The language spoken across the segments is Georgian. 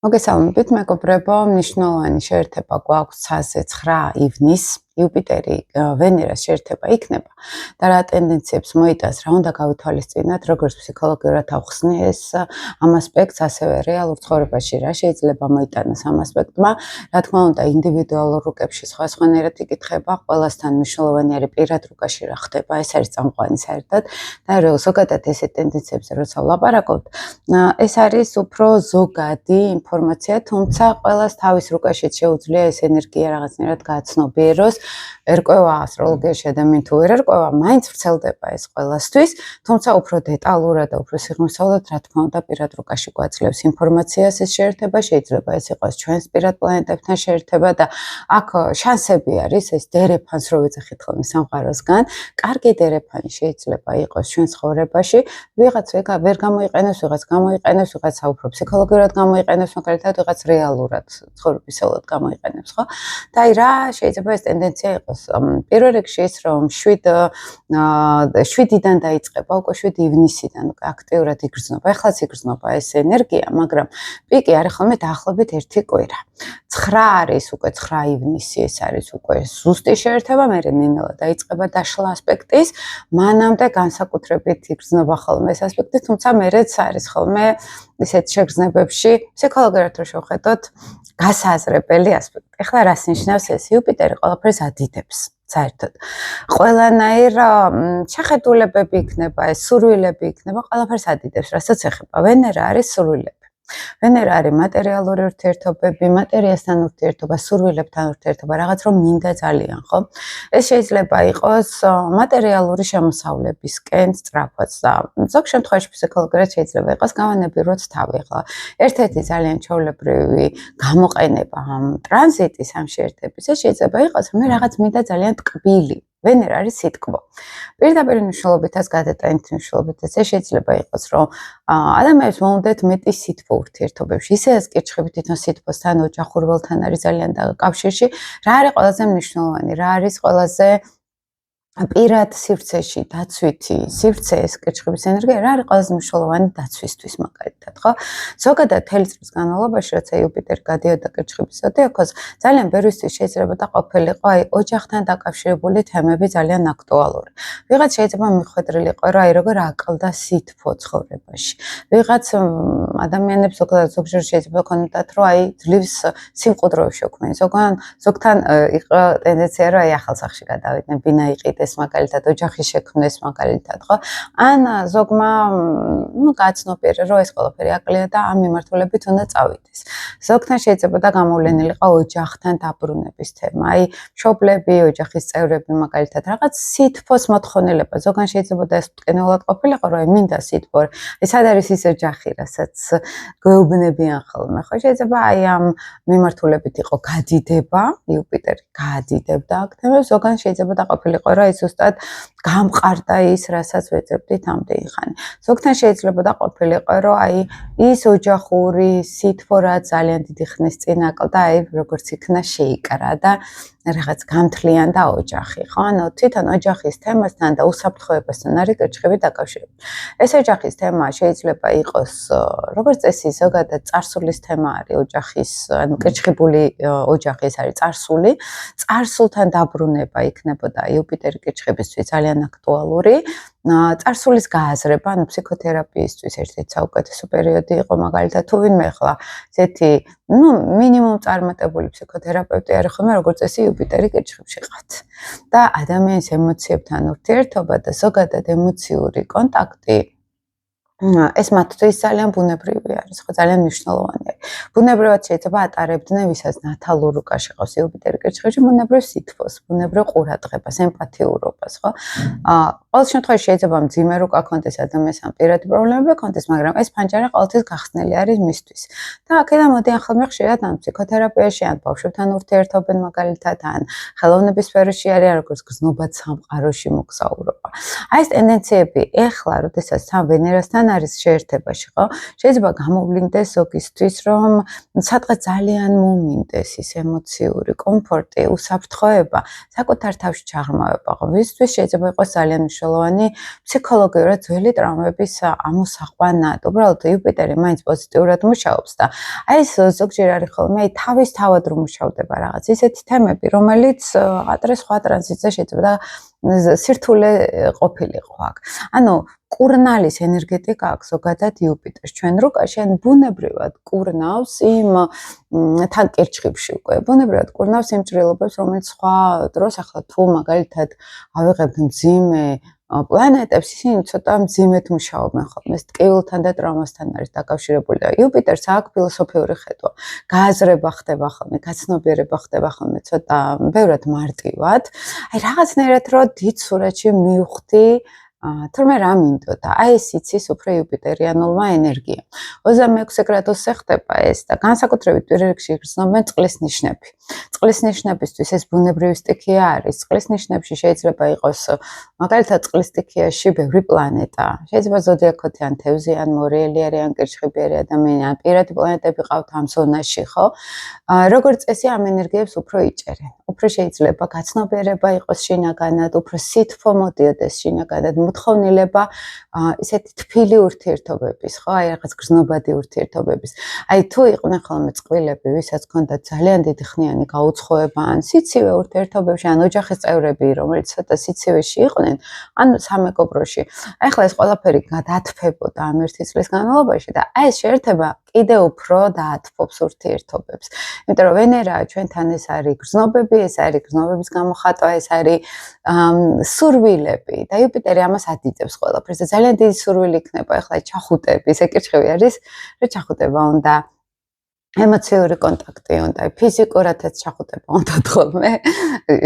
მოგესალმებით, მეგობრებო, მნიშვნელოვანი შეერთება გვაქვს ცაზე 9 ივნისს. იუპიტერი ვენერას შეერთება იქნება და რა ტენდენციებს მოიტანს, რა უნდა გავითვალისწინოთ, როგორც ფსიქოლოგიურად ავხსნი ეს ამ ასპექტს, ასევე რეალურ ცხოვრებაში რა შეიძლება მოიტანოს ამ ასპექტმა. რა თქმა უნდა, ინდივიდუალურ რუკებში სხვადასხვანაირად იკითხება, ყველასთან მნიშვნელოვანი არის პირად რუკაში რა ხდება, ეს არის წამყვანი საერთოდ და ზოგადად ესე ტენდენციებზე როცა ვლაპარაკობთ, ეს არის უფრო ზოგადი ინფორმაცია, თუმცა ყველას თავის რუკაშიც შეუძლია ეს ენერგია რაღაცნაირად გააცნობიეროს. ერკვევა ასტროლოგიაში ადამიანი თუ ვერ ერკვევა, მაინც ვრცელდება ეს ყველასთვის, თუმცა უფრო დეტალურად და უფრო სიღრმისეულად, რა თქმა უნდა, პირად რუკაში გვაძლევს ინფორმაციას ეს შეერთება, შეიძლება ეს იყოს ჩვენს პირად პლანეტებთან შეერთება და აქ შანსები არის ეს დერეფანს რო ვეძახით ხოლმე სამყაროსგან, კარგი დერეფანი შეიძლება იყოს ჩვენ ცხოვრებაში, ვიღაც ვერ გამოიყენებს, ვიღაც გამოიყენებს, ვიღაცა უფრო ფსიქოლოგიურად გამოიყენებს, მაგალითად, ვიღაც რეალურად ცხოვრებისეულად გამოიყენებს, ხო? და აი რა შეიძლება ეს ტენდენცია იყოს. პირველ რიგში ის რომ 7-დან დაიწყება, უკვე 7 ივნისიდან აქტიურად იგრძნობა. ეხლაც იგრძნობა ეს ენერგია, მაგრამ პიკი არის ხოლმე დაახლოებით 1 კვირა. 9 არის უკვე 9 ივნისი, ეს არის უკვე ზუსტი შეერთება, მერე ნინელა დაიწყება დაშლა ასპექტის, მანამდე განსაკუთრებით იგრძნობა ხოლმე ეს ასპექტი, თუმცა მერეც არის ხოლმე ისეთ შეგრძნებებში, ფსიქოლოგიურად რო შევხედოთ, გასააზრებელი ასპექტი. ეხლა რას ნიშნავს ეს? იუპიტერი ყველაფერს ადიდებს. საერთოდ. ყველანაირ შეხედულებები იქნება, ეს სურვილები იქნება, ყველაფერს ადიდებს, რასაც ეხება. ვენერა არის სურვილები. ვენერა არის მატერიალური ურთიერთობები, მატერიასთან ურთიერთობა, სურვილებთან ურთიერთობა, რაღაც რომ მინდა ძალიან, ხო? ეს შეიძლება იყოს მატერიალური შემოსავლებისკენ სწრაფად და ზოგ შემთხვევაში ფსიქოლოგიურად შეიძლება იყოს გავანებიროთ თავი. ახლა ერთ-ერთი ძალიან ჩვეულებრივი გამოყენება ამ ტრანზიტის, ამ შეერთების, ეს შეიძლება იყოს, რომ რაღაც მინდა ძალიან ტკბილი. ვენერა არის სიტკბო. პირდაპირ მნიშვნელობითაც, გადატანით მნიშვნელობითაც, ეს შეიძლება იყოს, რომ ადამიანებს მოუნდათ მეტი სითბო ურთიერთობებში. ისედაც კითხები თვითონ სითბოსთან, ოჯახურველთან არის ძალიან კავშირში. რა არის ყველაზე მნიშვნელოვანი? რა არის ყველაზე პირად სივრცეში დაცვითი სივრცე ეს კითხების ენერგია რა არის ყველაზე მნიშვნელოვანი დაცვისთვის მაგალითად, ხო? ზოგადად მთელი წლის განმავლობაში, როცა იუპიტერი გადიოდა კითხების ოდეაქოს, ძალიან ბევრისთვის შეიძლება და ყოფილიყო აი ოჯახთან დაკავშირებული თემები ძალიან აქტუალური. ვიღაც შეიძლება მიხვედრილიყო, რომ აი როგორ აკლდა სითბო ცხოვრებაში. ვიღაც ადამიანებს ზოგჯერ შეიძლება ქონდათ, რომ აი ძლივს სიმყუდროებში ოქმენ. ზოგთან იყო ტენდენცია, რომ აი ახალსახში გადავიდნენ, ბინა იყიდეს მაგალითად ოჯახი შექმნეს მაგალითად, ხო? ან ზოგმა გააცნობიერა, რომ ეს ყველაფერი აკლია და ამ მიმართულებით უნდა წავიდეს. ზოგთან შეიძლება და გამოვლენილიყო ოჯახთან დაბრუნების თემა, აი მშობლები, ოჯახის წევრები მაგალითად რაღაც სითბოს მოთხოვნილება. ზოგან შეიძლება და ეს მტკივნეულად ყოფილიყო, რომ მინდა სითბო. ეს სად არის ის ოჯახი, რასაც გვეუბნებიან ხოლმე, ხო? შეიძლება აი ამ მიმართულებით იყო გადიდება, იუპიტერი გადიდებდა აქ თემებს, ზოგან შეიძლება და ყოფილიყო, რომ ზუსტად გამყარდა ის, რასაც ვეძებდით ამდენი ხანი. ზოგთან შეიძლება და ყოფილიყო, რომ აი ის ოჯახური სითბო რა ძალიან დიდი ხნის წინ აკლდა, აი როგორც იქნა შეიკრა და რაღაც გამთლიანდა ოჯახი, ხო? ანუ თვითონ ოჯახის თემასთან და უსაფრთხოებასთან არის კითხები დაკავშირებული. ეს ოჯახის თემა შეიძლება იყოს, როგორც წესი, ზოგადად წარსულის თემა არის ოჯახის, ანუ კითხებული ოჯახი ეს არის წარსული. წარსულთან დაბრუნება იქნებოდა იუპიტერი კითხებისთვის ძალიან აქტუალური. წარსულის გააზრება, ანუ ფსიქოთერაპიისთვის ერთ-ერთი საუკეთესო პერიოდი იყო, მაგალითად, თუ ვინმე ახლა ესეთი, მინიმუმ წარმატებული ფსიქოთერაპევტი არის ხოლმე, როგორც წესი იუპიტერი კითხებში ყავთ. და ადამიანის ემოციებთან ურთიერთობა და ზოგადად ემოციური კონტაქტი ეს მათთვის ძალიან ბუნებრივი არის, ხო, ძალიან მნიშვნელოვანი არის. ბუნებრივად შეიძლება ატარებდნენ, ვისაც ნათალურ რუკაში ყავს იუპიტერი კითხებში, ბუნებრივ სითბოს, ბუნებრივ ყურადღებას, ემპათიურობას, ხო? ყოველ შემთხვევაში შეიძლება მძიმე რუკა ქონდეს ადამიანს ან პირადი პრობლემები ქონდეს, მაგრამ ეს ფანჯარა ყოველთვის გახსნილი არის მისთვის. და აქედან მოდიან ხოლმე ხშირად ან ფსიქოთერაპიაში, ან ბავშვებთან ურთიერთობენ მაგალითად, ან ხელოვნების სფეროში არის როგორც გზნობად სამყაროში მოგზაურობა. აი ეს ტენდენციები ეხლა, როდესაც თან ვენერასთან არის შეერთებაში, ხო? შეიძლება გამოვლინდეს ზოგისთვის, რომ რომ სადღაც ძალიან მომინდეს ის ემოციური კომფორტი, უსაფრთხოება, საკუთარ თავში ჩაღრმავება. ვისთვის შეიძლება იყოს ძალიან მნიშვნელოვანი ფსიქოლოგიურად ძველი ტრაუმების ამოსაყვანად. უბრალოდ იუპიტერი მაინც პოზიტიურად მუშაობს და აი ეს ზოგჯერ არის ხოლმე თავისთავად რომ მუშავდება რაღაც ისეთი თემები, რომელიც ადრე სხვა ტრანზიტზე შეიძლება სირთულე ყოფილიყო აქ. ანუ კურნალის ენერგეტიკა აქვს ზოგადად იუპიტერს ჩვენ რუკაში, ან ბუნებრივად კურნავს იმ თან კირჩხიბში უკვე. ბუნებრივად კურნავს იმ ჭრილობებს, რომელიც სხვა დროს ახლა თუ მაგალითად ავიღებთ მძიმე პლანეტებს, ისინი ცოტა მძიმედ მუშაობენ ხოლმე. ეს ტკივილთან და ტრამვასთან არის დაკავშირებული და იუპიტერს აქვს ფილოსოფიური ხედვა. გააზრება ხდება ხოლმე, გაცნობიერება ხდება ხოლმე ცოტა ბევრად მარტივად. აი რაღაცნაირად რო დიდ სურათში მივხვდი თურმე რა მინდოდა. აი ეს იცის უფრო იუპიტერიანულმა ენერგიამ. 26 გრადუსზე ხდება ეს და განსაკუთრებით პირველ რიგში იგრძნობენ წყლის ნიშნები. წყლის ნიშნებისთვის ეს ბუნებრივი სტიქია არის. წყლის ნიშნებში შეიძლება იყოს მაგალითად წყლის სტიქიაში ბევრი პლანეტა. შეიძლება ზოდიაქოთი ან თევზი, ან მორიელი ან კირჩხიბიერი ადამიანი, ან პირადი პლანეტები ყავთ ამ ზონაში, ხო? როგორც წესი ამ ენერგიებს უფრო იჭერენ. უფრო შეიძლება გაცნობიერება იყოს შინაგანად, უფრო სითბო მოდიოდეს შინაგანად, მოთხოვნილება ისეთი თბილი ურთიერთობების, ხო? აი რაღაც გრძნობადი ურთიერთობების. აი თუ იყვნენ ხოლმე წყვილები, ვისაც ჰქონდათ ძალიან დიდი ხნიანი გაუცხოება ან სიცივე ურთიერთობებში, ან ოჯახის წევრები, რომელიც ცოტა სიცივეში იყვნენ, ან სამეგობროში. აი ახლა ეს ყველაფერი გადაათფებოდა ამ 1 წლის განმავლობაში და აი ეს შეერთება კიდევ უფრო დაათფობს ურთიერთობებს. იმიტომ რომ ვენერა ჩვენთან ეს არის გრძნობები, ეს არის გრძნობების გამოხატვა, ეს არის სურვილები და იუპიტერი ამას ადიდებს ყველაფერს და ძალიან დიდი სურვილი იქნება ახლა ჩახუტები, ეს კირჩხიბი არის, რომ ჩახუტება უნდა ემოციური კონტაქტი უნდა, ფიზიკურადაც ჩახუტება უნდა ხოლმე,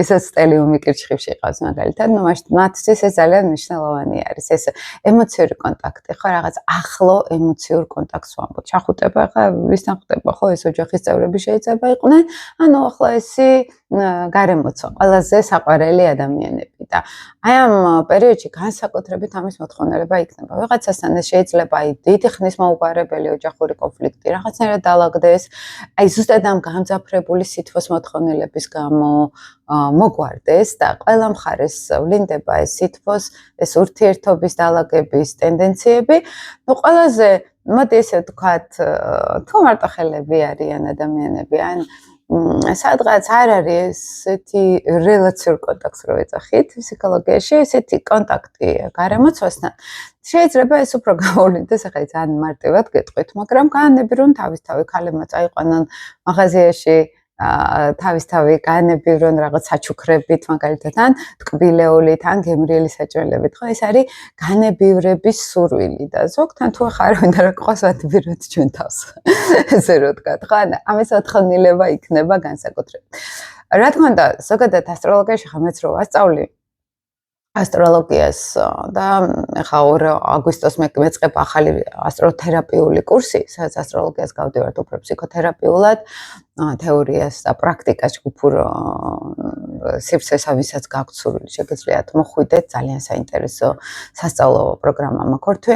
ისაც სტელიუმი კირჩხიბში ყავს მაგალითად, ნუ მათთვის ეს ძალიან მნიშვნელოვანი არის, ეს ემოციური კონტაქტი, ხო, რაღაც ახლო ემოციურ კონტაქტს ვამბობ. ჩახუტება, ხა ვისთან ხდება, ხო, ეს ოჯახის წევრები შეიძლება იყვნენ, ანუ ახლა ესი გარემოცო, ყველაზე საყვარელი ადამიანები და აი ამ პერიოდში განსაკუთრებით ამის მოთხოვნილება იქნება. ვიღაცასთან ეს შეიძლება აი დიდი ხნის მოუგვარებელი ოჯახური კონფლიქტი რაღაცნაირად დაალაგდეს, აი ზუსტად ამ გამძაფრებული სითბოს მოთხოვნილების გამო მოგვარდეს და ყველა მხარეს ვლინდება ეს სითბოს, ეს ურთიერთობის დაალაგების ტენდენციები. ნუ ყველაზე მოდი ესე ვთქვათ, თუ მარტო ხელები არიან ადამიანები, ან სადღაც არ არის ესეთი რელაციურ კონტაქტს რო ეძახით ფსიქოლოგიაში, ესეთი კონტაქტი გარემოცვასთან. შეიძლება ეს უფრო გამოვლინდეს, ახლა ძალიან მარტივად გეტყვით, მაგრამ განები რომ თავისთავი ქალებმა წაიყვანონ მაღაზიაში თავისთავი განები რომ რაღაც საჩუქრებით, მაგალითად, ან ტკბილეულით, ან გემრიელი საჭმელებით, ხო, ეს არის განებივრების სურვილი და ზოგთან თუ ახლა არ უნდა რა გყავს ადბიროთ ჩვენ თავს. ესე რო ვთქვათ, ხო, ამის მოთხოვნილება იქნება განსაკუთრებით. რა თქმა უნდა, ზოგადად ასტროლოგიაში ხა მეც რო ვასწავლი ასტროლოგიას და ახლა 2 აგვისტოს მეწყებ ახალი ასტროთერაპიული კურსი, სადაც ასტროლოგიას გავდივართ უფრო ფსიქოთერაპიულად, თეორიას და პრაქტიკას ჯგუფურ სივრცესა, ვისაც გაქვთ სურვილი, შეგეძლიათ მოხვიდეთ, ძალიან საინტერესო სასწავლო პროგრამა მაქვს,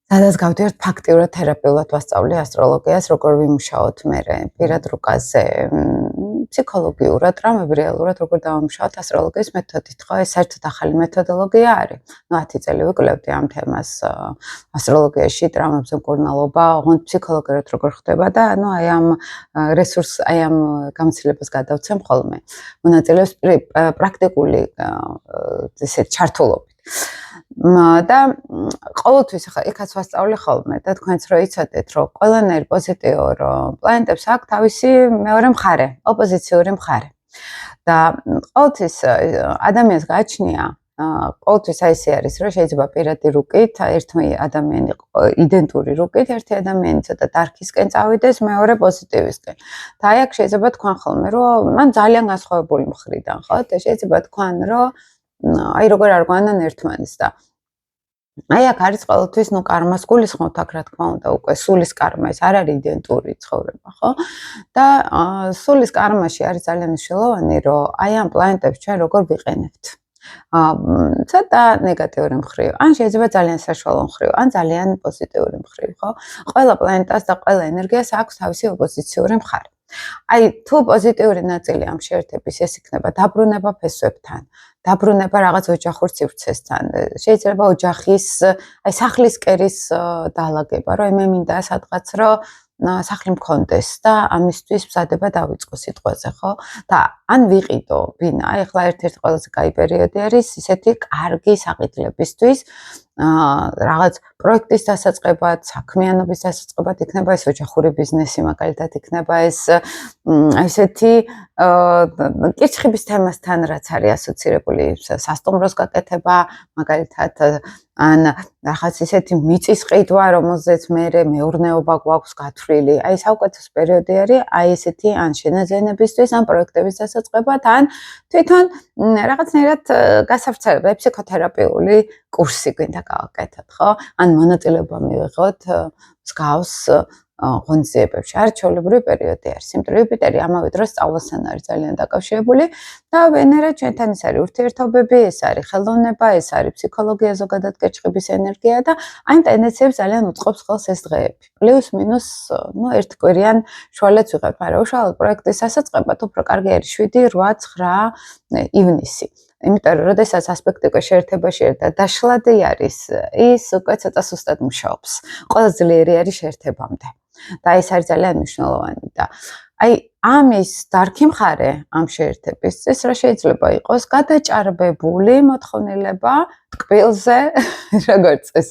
სადაც გავდივართ ფაქტიურად თერაპიულად ვასწავლი ასტროლოგიას, როგორ ვიმუშაოთ მერე პირად რუკაზე, ფსიქოლოგიურად, ტრამები რეალურად როგორ დავამუშავოთ ასტროლოგიის მეთოდით, ხო, ეს საერთოდ ახალი მეთოდოლოგია არის. ნუ 10 წელი ვიკვლევდი ამ თემას ასტროლოგიაში, ტრამებზე მკურნალობა, ოღონდ ფსიქოლოგიურად როგორ ხდება და ანუ აი ამ რესურს, აი ამ გამოცდილებას გადავცემ ხოლმე. მონაწილეებს პრაქტიკული ესე ჩართულობით. და ყოველთვის ახლა იქაც ვასწავლი ხოლმე და თქვენც რო იცოდეთ, რომ ყველანაირ პოზიტიურ პლანეტებს აქვს თავისი მეორე მხარე, ოპოზიციური მხარე. და ყოველთვის ადამიანს გააჩნია ყოველთვის აი ესე არის, რომ შეიძლება პირადი რუკით ერთი ადამიანი იდენტური რუკით ერთი ადამიანი ცოტა დარქისკენ წავიდეს, მეორე პოზიტივისკენ. და აი აქ შეიძლება თქვან ხოლმე, რომ მან ძალიან განსხვავებული მხრიდან, ხო? და შეიძლება თქვან, რომ აი როგორ არ გვანან ერთმანეთს და აი აქ არის ყოველთვის ნუ კარმას გულისხმობთ აქ რა თქმა უნდა უკვე სულის კარმა ეს არ არის იდენტური ცხოვრება, ხო? და სულის კარმაში არის ძალიან მნიშვნელოვანი, რომ აი ამ პლანეტებს ჩვენ როგორ ვიყენებთ. ცოტა ნეგატიური მხრივ, ან შეიძლება ძალიან საშუალო მხრივ, ან ძალიან პოზიტიური მხრივ, ხო? ყველა პლანეტას და ყველა ენერგიას აქვს თავისი ოპოზიციური მხარე. აი, თუ პოზიტიური ნაწილი ამ შეერთების ეს იქნება დაბრუნება ფესვებთან, დაბრუნება რაღაც ოჯახურ სივრცესთან, შეიძლება ოჯახის, აი სახლის კერის დაალაგება, რომ მე მინდა სადღაც რომ სახლი მქონდეს და ამისთვის მზადება დავიწყო სიტყვაზე, ხო? და ან ვიყიდო ბინა, აი ახლა ერთ-ერთი ყველაზე კაი პერიოდი არის ისეთი კარგი საყიდლებისთვის, რაღაც პროექტის დასაწყებად, საქმიანობის დასაწყებად იქნება ეს ოჯახური ბიზნესი, მაგალითად იქნება ეს ესეთი კირჩხიბის თემასთან რაც არის ასოცირებული, სასტუმროს გაკეთება, მაგალითად ან რაღაც ისეთი მიწის ყიდვა, რომელზეც მეურნეობა გვაქვს გათვლილი. აი საუკეთესო პერიოდი არის აი ესეთი ან შენაძენებისთვის, ან პროექტების დასაწყებად, ან თვითონ რაღაცნაირად გასავრცელებლად ფსიქოთერაპიული კურსი გვინდა გავაკეთოთ, ხო? ან მონაწილეობა მივიღოთ მსგავს ღონისძიებებში. არ ჩვეულებრივი პერიოდი არის. იმიტომ რომ იუპიტერი ამავე დროს სწავლასთან არის ძალიან დაკავშირებული და ვენერა ჩვენთან ის არის ურთიერთობები, ეს არის ხელოვნება, ეს არის ფსიქოლოგია, ზოგადად კერჩხიბის ენერგია და აი ტენდენციებს ძალიან უწყობს ხელს ეს დღეები. პლუს მინუს, ერთკვირიან შუალედს ვიღებ, მაგრამ უშუალოდ პროექტის დასაწყებად უფრო კარგი არის 7, 8, 9 ივნისი. იმიტომ რომ როდესაც ასპექტი უკვე შეერთებაში და დაშლადი არის, ის უკვე ცოტა სუსტად მუშაობს. ყველა ძლიერი არის შეერთებამდე. და ეს არის ძალიან მნიშვნელოვანი და აი ამის დარგი მხარე ამ შეერთების წეს რა შეიძლება იყოს გადაჭარბებული მოთხოვნილება ტკბილზე როგორც ეს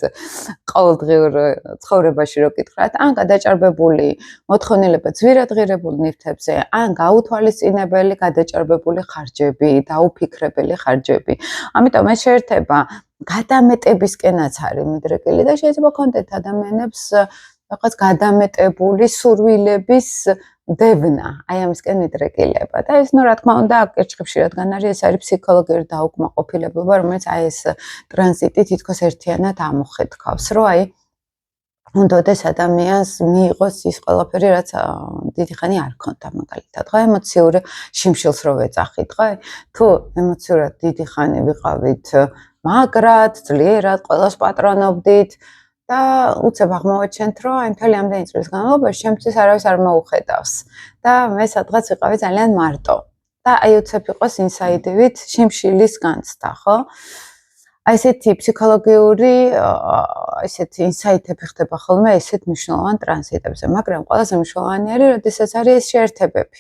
ყოველდღიურ ცხოვრებაში რო კითხრათ ან გადაჭარბებული მოთხოვნილება ძვირადღირებულ ნივთებზე ან გაუთვალისწინებელი გადაჭარბებული ხარჯები დაუფიქრებელი ხარჯები ამიტომ ეს შეერთება გადამეტებისკენაც არის მიდრეკილი და შეიძლება კონდეთ ადამიანებს რაღაც გადამეტებული სურვილების დევნა, აი ამისკენ მიდრეკილება და ეს რა თქმა უნდა კერჩხებში რადგან არის ეს არის ფსიქოლოგიური დაუკმაყოფილებლობა, რომელიც აი ეს ტრანზიტი თითქოს ერთიანად ამოხეთქავს, რომ აი უნდადეს ადამიანს მიიღოს ის ყველაფერი, რაც დიდი ხანი არ ქონდა მაგალითად, ხო, ემოციური შიმშილს რო ვეძახით, ხო? თუ ემოციურად დიდი ხანი ვიყავით მაგრად, ძლიერად, ყველას პატრონობდით და უცებ აღმოვაჩენთ, რომ აი მთელი ამდენი წლის განმავლობაში ჩემთვის არავის არ მოუხედავს და მე სადღაც ვიყავი ძალიან მარტო და აი უცებ იყოს ინსაიდივით შიმშილის განცდა, ხო? აი ესეთი ფსიქოლოგიური ესეთი ინსაიტები ხდება ხოლმე ესეთ მნიშვნელოვან ტრანზიტებზე, მაგრამ ყველაზე მნიშვნელოვანი არის, როდესაც არის ეს შეერთებები.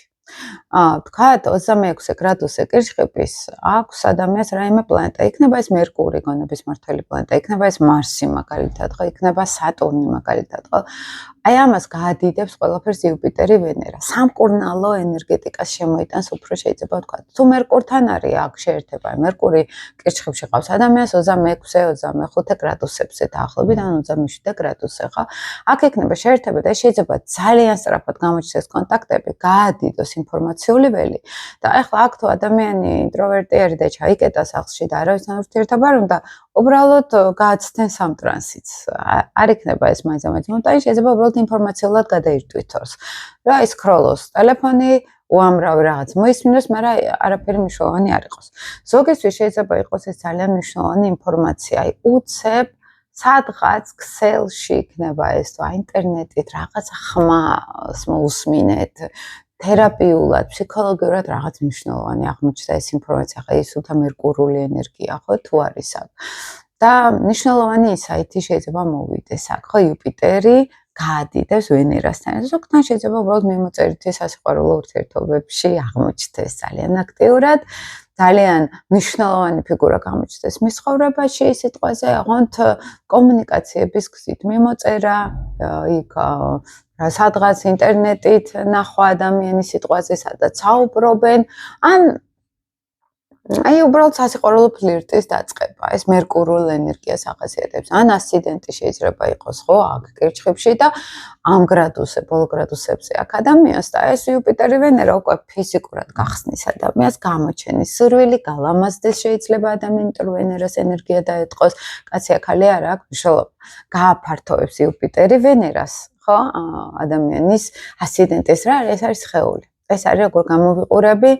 თქვათ 26 გრადუსზე კირჩხიბის აქვს ადამიანს რაიმე პლანეტა, იქნება ეს მერკური, გონების მმართველი პლანეტა, იქნება ეს მარსი მაგალითად, ხო, იქნება სატურნი მაგალითად, ხო? აი ამას გაადიდებს ყველაფერს იუპიტერი, ვენერა. სამკურნალო ენერგეტიკას შემოიტანს უფრო შეიძლება ვთქვათ. თუ მერკურთან არის აქ შეერთება, მერკური კირჩხიბში ყავს ადამიანს 26-25 გრადუსებზე დაახლოებით, ან 27 გრადუსზე, ხო? აქ ექნება შეერთება და შეიძლება ძალიან სწრაფად გამოჩნდეს კონტაქტები, გაადიდოს ინფორმაციული ველი და ახლა აქ თუ ადამიანი ინტროვერტი არის და ჩაიკეტა სახლში და არავისთან ურთიერთობა არ უნდა, უბრალოდ გააცდენ სამ ტრანსიტს. არ იქნება ეს მაინც-მაინც მონტაჟი, შეიძლება უბრალოდ ინფორმაციულად გადაირთვითოს. რა ის სკროლოს ტელეფონი, უამრავი რაღაც მოისმინოს, მაგრამ არაფერი მნიშვნელოვანი არ იყოს. ზოგისთვის შეიძლება იყოს ეს ძალიან მნიშვნელოვანი ინფორმაცია, აი უცებ სადღაც ქსელში იქნება ეს თუ ინტერნეტით რაღაცა ხმას მოусმინეთ. თერაპიულად, ფსიქოლოგიურად რაღაც მნიშვნელოვანი აღმოჩნდა ეს ინფორმაცია, ხა ის უთა მერკურული ენერგია, ხო, თუ არის აქ. და მნიშვნელოვანი ინსაიტი შეიძლება მოვიდეს აქ, ხო, იუპიტერი გაადიდებს ვენერასთან. ზოგთან შეიძლება უბრალოდ მიმოწერითი სასიყვარულო ურთიერთობებში აღმოჩნდეს ძალიან აქტიურად. ძალიან მნიშვნელოვანი ფიგურა გამოჩნდეს მის ცხოვრებაში, სიტყვაზე აღონთ კომუნიკაციების გზით მიმოწერა, იქ სადღაც ინტერნეტით ნახვა ადამიანის სიტყვაზე, სადაც საუბრობენ, ან აი უბრალოდ სასიყვარულო ფლირტის დაწყება, ეს მერკურულ ენერგიას ახასიათებს, ან ასციდენტი შეიძლება იყოს, ხო, აქ კირჩხიბში და ამ გრადუსზე, ბოლო გრადუსებზე აქ ადამიანს და ეს იუპიტერი ვენერა უკვე ფიზიკურად გახსნის ადამიანს, გამოჩენის სურვილი, გალამაზდეს შეიძლება ადამიანი, იმიტომ რომ ვენერას ენერგია დაეთყოს, კაცი ახალი არა აქვს მნიშვნელობა, გააფართოვებს იუპიტერი ვენერას, ხო, ადამიანის ასციდენტის რა არის, ეს არის სხეული. ეს არის როგორ გამოვიყურები,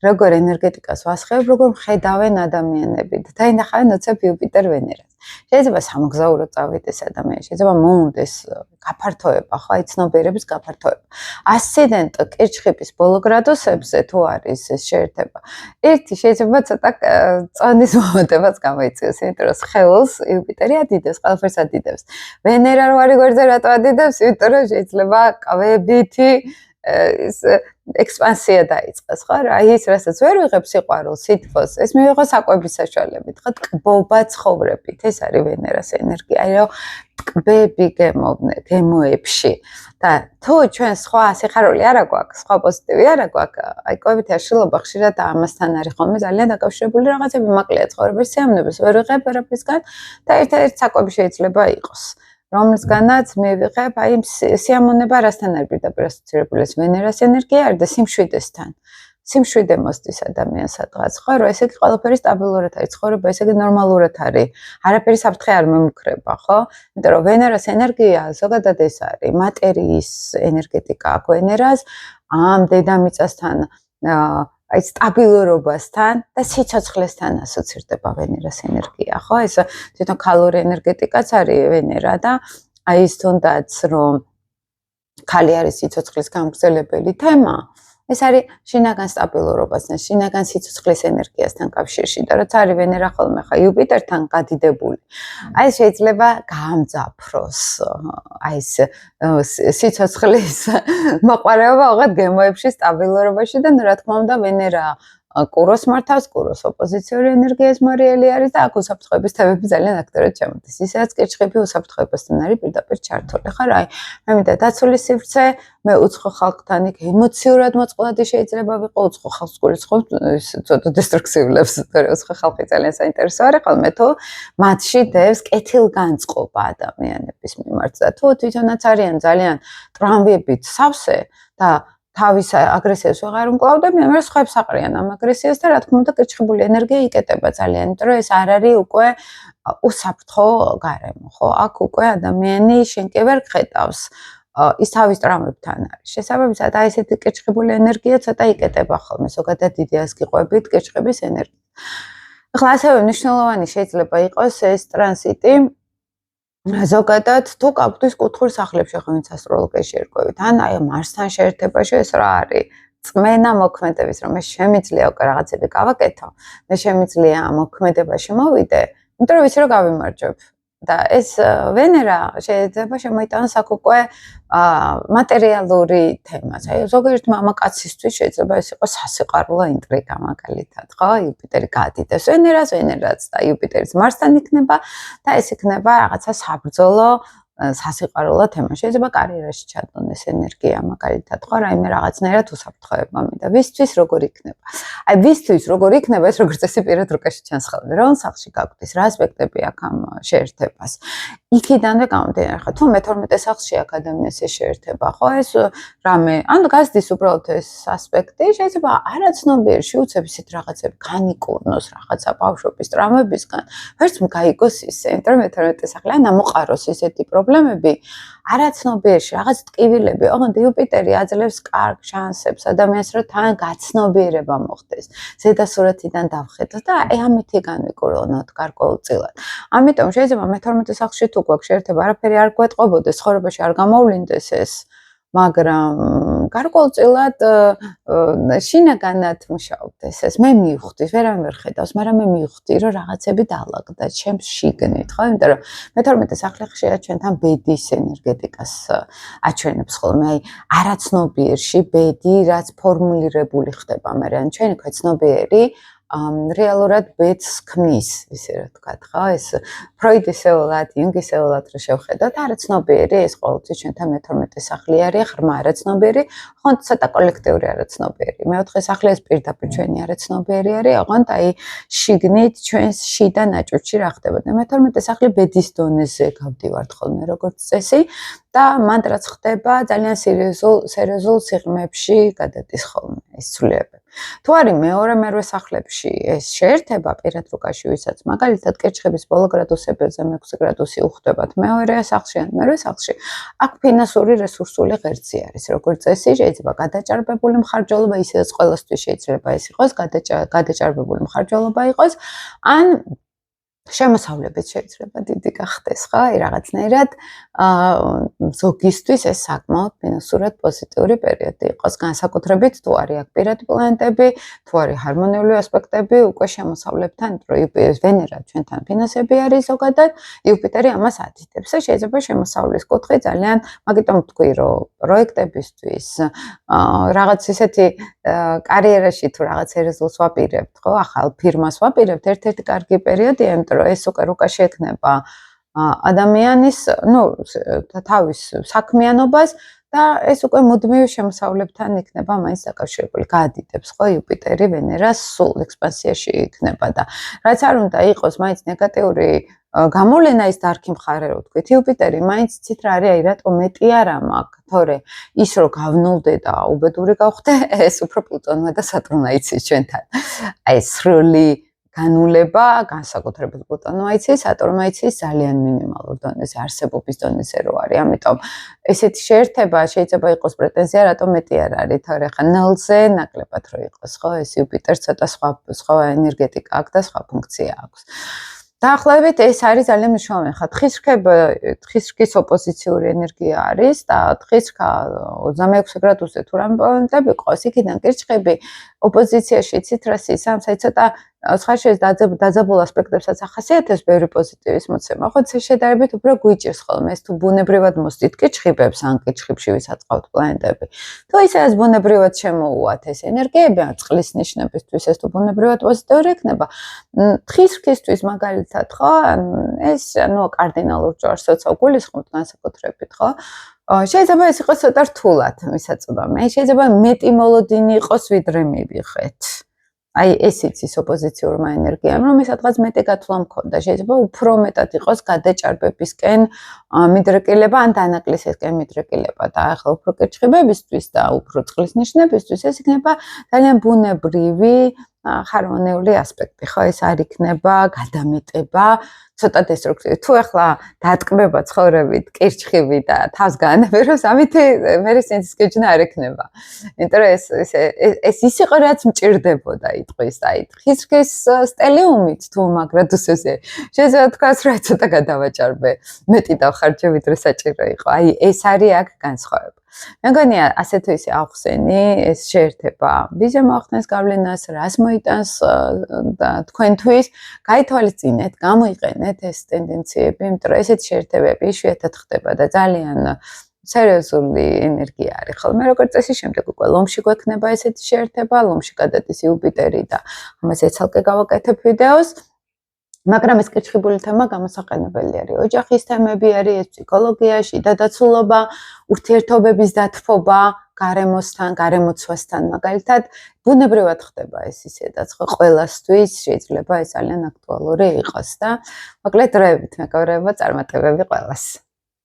როგორ ენერგეტიკას ვასხევებ, როგორ მხედავენ ადამიანები და დაინახავენ ოცებ იუპიტერ ვენერას. შეიძლება სამოგზაურო წავიდეს ადამიანი, შეიძლება მოუნდეს გაფართოება, ხო, აი ცნობიერების გაფართოება. ასცენდენტ კირჩხიბის ბოლო გრადუსებზე თუ არის ეს შეერთება, ერთი შეიძლება ცოტა წონის მომატებას გამოიწვიოს, იმიტომ რომ სხეულს იუპიტერი ადიდებს, ყველაფერს ადიდებს. ვენერა რო არის გვერდზე რატო ადიდებს? იმიტომ რომ შეიძლება კვებითი ის ექსპანსია დაიწყოს, ხო? რა ის რასაც ვერ ვიღებ სიყვარულს, სითბოს, ეს მივიღო საკვების საშუალებით, ხო? ტკბობა ცხოვრებით, ეს არის ვენერას ენერგია, აი რომ ტკბები გემოებში და თუ ჩვენ სხვა სიხარული არა გვაქვს, სხვა პოზიტივი არა გვაქვს, აი კვებითი აშლილობა ხშირად ამასთან არის ხოლმე ძალიან დაკავშირებული რაღაცები, მაკლია ცხოვრებაში სიამოვნებას ვერ ვიღებ ვერაფრისგან და ერთ-ერთი საკვები შეიძლება იყოს. რომლისგანაც მივიღებ აი სიამონება რასთან არის პირდაპირ ასოცირებული ეს ვენერას ენერგია არის და სიმშვიდესთან. სიმშვიდე მოსდის ადამიანს სადღაც, ხო, რომ ესე იგი ყველაფერი სტაბილურად არის, ცხოვრება ესე იგი ნორმალურად არის. არაფერი საფრთხე არ მემუქრება, ხო? იმიტომ რომ ვენერას ენერგია ზოგადად ეს არის მატერიის ენერგეტიკა აქვს ვენერას ამ დედამიწასთან აი სტაბილურობასთან და სიცოცხლესთან ასოცირდება ვენერას ენერგია, ხო? ეს თვითონ ქალური ენერგეტიკაც არის ვენერა და აი ის თუნდაც რომ ქალი არის სიცოცხლის გამგზელებელი თემა, ეს არის შინაგან სტაბილურობასთან, შინაგან სიცოცხლის ენერგიასთან კავშირში და როცა არის ვენერა ხოლმე ხა იუპიტერთან გადიდებული. აი შეიძლება გაამძაფროს აი ეს სიცოცხლის მოყარეობა უღად გემოებში სტაბილურობაში და რა თქმა უნდა ვენერა კუროს მართავს, კუროს ოპოზიციური ენერგიის მარიელი არის და აქ უსაფრთხოების თემები ძალიან აქტიურად ჩამოდის. ისედაც კირჩხიბი უსაფრთხოებასთან არის პირდაპირ ჩართული. ხა რა, მე მინდა დაცული სივრცე, მე უცხო ხალხთან იქ ემოციურად მოწყვლადი შეიძლება ვიყო, უცხო ხალხს გულისხმობ ცოტა დესტრუქციულებს, თორე უცხო ხალხი ძალიან საინტერესო არის ხოლმე თუ მათში დევს კეთილგანწყობა ადამიანების მიმართ და თუ თვითონაც არიან ძალიან ტრამვიებით სავსე და თავის აგრესიას ვეღარ უმკლავდები, მაგრამ სხვებს აყრიან ამ აგრესიას და რა თქმა უნდა კირჩხიბული ენერგია იკეტება ძალიან, იმიტომ რომ ეს არ არის უკვე უსაფრთხო გარემო, ხო? აქ უკვე ადამიანი შენ კი ვერ ხედავს ის თავის ტრამვებთან არის. შესაბამისად, აი ესეთი კირჩხიბული ენერგია ცოტა იკეტება ხოლმე, ზოგადად იდეას გიყვებით კირჩხიბის ენერგია. ახლა ასევე მნიშვნელოვანი შეიძლება იყოს ეს ტრანზიტი ზოგადად თუ გაგვდის კუთხურ სახლებში ხო ვინც ასტროლოგიაში ერკვევით ან აი მარსთან შეერთებაში ეს რა არის წმენა მოქმედების რომ მე შემიძლია უკვე რაღაცები გავაკეთო მე შემიძლია მოქმედებაში მოვიდე იმიტომ რომ ვიცი რომ გავიმარჯვებ და ეს ვენერა შეიძლება შემოიტანოს აქ უკვე მატერიალური თემას. აი ზოგიერთ მამაკაცისთვის შეიძლება ეს იყოს სასიყვარულო ინტრიგა მაგალითად, ხო? იუპიტერი გაადიდებს ვენერას, ვენერაც და იუპიტერის მარსთან იქნება და ეს იქნება რაღაცა საბრძოლო სასიყვარულო თემა. შეიძლება კარიერაში ჩადონ ეს ენერგია მაგალითად, ხო? რაიმე რაღაცნაირად უსაფრთხოება მინდა. ვისთვის როგორ იქნება? აი ვისთვის როგორ იქნება ეს როგორც წესი პირად რუკაში ჩანს ხოლმე. რომ სახლში გაგვდის რა ასპექტები აქვს ამ შეერთებას. იქიდანვე გამომდინარე, ხო, თუ მე-12 სახლში აქ ადამიანს ეს შეერთება, ხო, ეს რამე, ანუ გასდის უბრალოდ ეს ასპექტი, შეიძლება არაცნობიერში უცებ ისეთ რაღაცები განიკურნოს რაღაცა ბავშვობის ტრამვებისგან, ვერც გაიგოს ისე, იმიტომ რომ მე-12 სახლი ან ამოყაროს ისეთი პრობლემები, არაცნობიერში რაღაც ტკივილები, ოღონდ იუპიტერი აძლევს კარგ შანსებს ადამიანს, რომ თან გაცნობიერება მოხდეს, ზედასურათიდან დავხედოთ და აი ამით განვიკურნოთ გარკვეულწილად. ამიტომ შეიძლება მე-12 სახლში თუ გვაქვს შეერთება, არაფერი არ გვეტყობოდეს, ცხოვრებაში არ გამოვლინდეს ეს, მაგრამ გარკვეულწილად შინაგანად მუშაობდეს ეს. მე მივხვდი, ვერავინ ვერ ხედავს, მაგრამ მე მივხვდი, რომ რაღაცები დაალაგდა ჩემს შიგნით, ხო? იმიტომ რომ მე-12 სახლი ხშირად ჩვენთან ბედის ენერგეტიკას აჩვენებს ხოლმე, აი არაცნობიერში ბედი, რაც ფორმულირებული ხდება, მაგრამ ჩვენი ქვეცნობიერი რეალურად ბედს ქმნის, ისე რა ვთქვათ, ხო? ეს ფროიდისეულად, იუნგისეულად რო შევხედოთ, არაცნობიერი ეს ყოველთვის ჩვენთან მე-12 სახლი არის, ღრმა არაცნობიერი, ოღონდ ცოტა კოლექტიური არაცნობიერი. მე-4 სახლი ეს პირდაპირ ჩვენი არაცნობიერი არის, ოღონდ აი შიგნით ჩვენს შიდა ნაჭრში რა ხდება და მე-12 სახლი ბედის დონეზე გავდივართ ხოლმე როგორც წესი და მან რაც ხდება ძალიან სერიოზულ სიღრმეებში გადადის ხოლმე ეს ცვლილებები. თუ არის მეორე სახლებში ეს შეერთება პირად რუკაში, ვისაც მაგალითად კირჩხიბის ბოლო გრადუსებზე 6 გრადუსი უხდებათ მეორე სახლში ან მერვე სახლში, აქ ფინანსური რესურსული ღერძი არის. როგორც წესი, შეიძლება გადაჭარბებული მხარჯველობა, ისედაც ყველასთვის შეიძლება ეს იყოს, გადაჭარბებული მხარჯველობა იყოს, ან შემოსავლებით შეიძლება დიდი გახდეს, ხო? აი რაღაცნაირად ზოგისთვის ეს საკმაოდ ფინანსურად პოზიტიური პერიოდი იყოს. განსაკუთრებით თუ არის აქ პირადი პლანეტები, თუ არის ჰარმონიული ასპექტები, უკვე შემოსავლებთან, რომ ვენერა ჩვენთან ფინანსები არის ზოგადად, იუპიტერი ამას ათითებს. შეიძლება შემოსავლის კუთხე ძალიან, მაგიტომ ვთქვი, რომ პროექტებისთვის, რაღაც ისეთი კარიერაში თუ რაღაც ერეზულს ვაპირებთ, ხო? ახალ ფირმას ვაპირებთ, ერთ-ერთი კარგი პერიოდია, იმიტომ რომ ეს უკვე რუკაში ექნება ადამიანის, თავის საქმიანობას და ეს უკვე მუდმივ შემოსავლებთან იქნება მაინც დაკავშირებული. გაადიდებს, ხო, იუპიტერი ვენერას სულ ექსპანსიაში იქნება და რაც არ უნდა იყოს მაინც ნეგატიური გამოვლენა ის დარქი მხარე რო ვთქვით, იუპიტერი მაინც ცით რა არის, აი რატომ მეტი არა მაქვს, თორე ის რო გავნულდე და უბედური გავხდე, ეს უფრო პლუტონმა და სატურნმა იცის ჩვენთან. აი სრული განულება, განსაკუთრებით პლუტონმა იცის, სატურნმა იცის ძალიან მინიმალურ დონეზე, არსებობის დონეზე რო არის. ამიტომ ესეთი შეერთება შეიძლება იყოს პრეტენზია, რატომ მეტი არ არის, თორე ხა ნულზე ნაკლებად რო იყოს, ხო, ეს იუპიტერ ცოტა სხვა ენერგეტიკა აქვს და სხვა ფუნქცია აქვს. დაახლოებით ეს არის ძალიან მნიშვნელოვანი. ხა თხისრქის ოპოზიციური ენერგია არის და თხისრქა 26 გრადუსზე თუ რამე პლანეტები იყოს, იქიდან კირჩხიბი ოპოზიციაში ციტრასი სამსა ცოტა სხვა დაძაბულ ასპექტებსაც ახასიათებს ბევრი პოზიტივის მოცემა, ხო შედარებით უფრო გვიჭირს ხოლმე ეს თუ ბუნებრივად მოსდით კირჩხიბებს ან კირჩხიბში ვისაც ყავთ პლანეტები. თუ ისედაც ბუნებრივად შემოუვათ ეს ენერგიები, ან წყლის ნიშნებისთვის ეს თუ ბუნებრივად პოზიტიური იქნება, თხისრქისთვის მაგალითად, ხო, ეს კარდინალურ ჯვარსაც გულისხმობთ განსაკუთრებით, ხო? შეიძლება ეს იყოს ცოტა რთულად მისაწვდომი. შეიძლება მეტი მოლოდინი იყოს ვიდრე მივიღეთ. აი ეს იცის ოპოზიციურმა ენერგიამ, რომ სადღაც მეტი გათვლა მქონდა. შეიძლება უფრო მეტად იყოს გადაჭარბებისკენ მიდრეკილება ან დანაკლისისკენ მიდრეკილება და ახლა უფრო კირჩხიბებისთვის და უფრო წყლის ნიშნებისთვის ეს იქნება ძალიან ბუნებრივი ჰარმონიული ასპექტი, ხო, ეს არ იქნება გადამეტება, ცოტა დესტრუქცია. თუ ახლა დატკბება ცხოვრებით კირჩხიბი და თავს განაბეროს, ამით მე სინცისკეჯნა არ ექნება. იმიტომ რომ ეს ის იყო რაც მჭირდებოდა იტყვის, აი თხისრქის სტელიუმით თუ მაგრადუსებზე. შეიძლება თქვას რომ ცოტა გადავაჭარბე, მეტი დავხარჯე ვიდრე საჭირო იყო. აი ეს არის აქ განსხვავება. მე მგონია ასე თუ ისე ახსენი ეს შეერთება ვიზე მოახდენს გავლენას, რას მოიტანს და თქვენთვის გაითვალისწინეთ, გამოიყენეთ ეს ტენდენციები, იმიტომ რომ ესეთი შეერთებები იშვიათად ხდება და ძალიან სერიოზული ენერგია არის ხოლმე. როგორც წესი, შემდეგ უკვე ლომში გვექნება ესეთი შეერთება, ლომში გადადის იუპიტერი და ამას ეცალკე გავაკეთებ ვიდეოს. მაგრამ ეს კირჩხიბული თემა გამოსაყენებელი არის. ოჯახის თემები არის, ეს ფსიქოლოგიაში, დადაცულობა, ურთიერთობების დათბობა, გარემოსთან, გარემოცვასთან, მაგალითად, ბუნებრივად ხდება ეს ისედაც, ხო, ყველასთვის შეიძლება ეს ძალიან აქტუალური იყოს და მოკლედ დროებით მეგობრებო, წარმატებები ყველას.